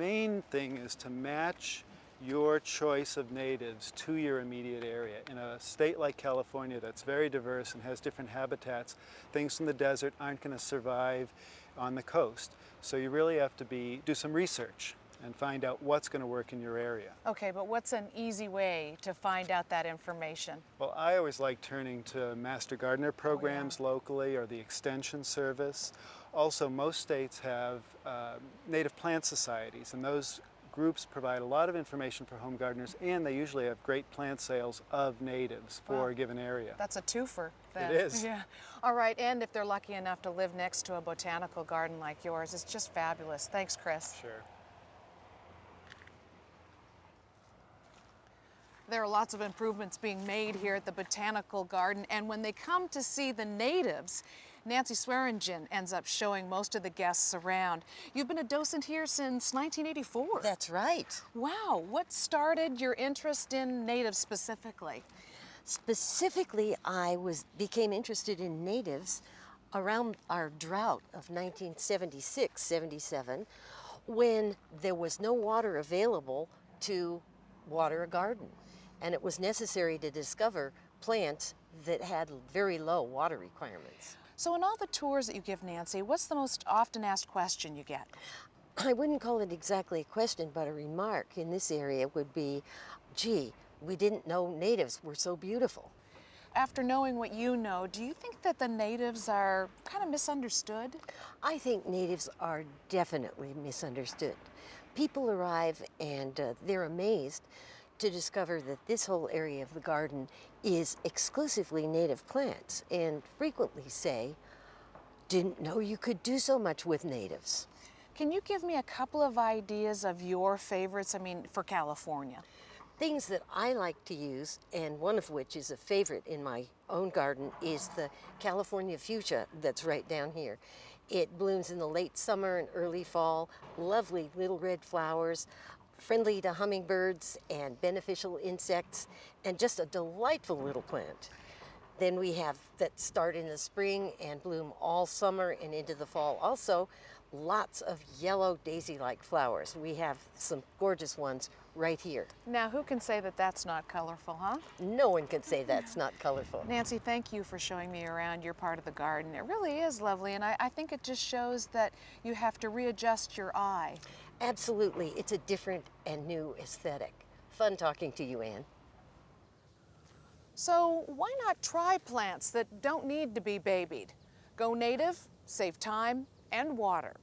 main thing is to match your choice of natives to your immediate area. In a state like California that's very diverse and has different habitats, things from the desert aren't going to survive on the coast. So you really have to do some research and find out what's going to work in your area. Okay, but what's an easy way to find out that information? Well, I always like turning to Master Gardener programs locally, or the Extension Service. Also, most states have native plant societies, and those groups provide a lot of information for home gardeners, and they usually have great plant sales of natives for a given area. That's a twofer then. It is. Yeah. All right, and if they're lucky enough to live next to a botanical garden like yours, it's just fabulous. Thanks, Chris. Sure. There are lots of improvements being made here at the Botanical Garden, and when they come to see the natives, Nancy Swearingen ends up showing most of the guests around. You've been a docent here since 1984. That's right. Wow, what started your interest in natives specifically? Specifically, I became interested in natives around our drought of 1976-77, when there was no water available to water a garden. And it was necessary to discover plants that had very low water requirements. So in all the tours that you give, Nancy, what's the most often asked question you get? I wouldn't call it exactly a question, but a remark in this area would be, gee, we didn't know natives were so beautiful. After knowing what you know, do you think that the natives are kind of misunderstood? I think natives are definitely misunderstood. People arrive and they're amazed to discover that this whole area of the garden is exclusively native plants, and frequently say, didn't know you could do so much with natives. Can you give me a couple of ideas of your favorites, for California? Things that I like to use, and one of which is a favorite in my own garden, is the California fuchsia that's right down here. It blooms in the late summer and early fall, lovely little red flowers, friendly to hummingbirds and beneficial insects, and just a delightful little plant. Then we have that start in the spring and bloom all summer and into the fall. Also, lots of yellow daisy-like flowers. We have some gorgeous ones right here. Now, who can say that that's not colorful, huh? No one can say that's not colorful. Nancy, thank you for showing me around your part of the garden. It really is lovely, and I think it just shows that you have to readjust your eye. Absolutely. It's a different and new aesthetic. Fun talking to you, Anne. So why not try plants that don't need to be babied? Go native, save time and water.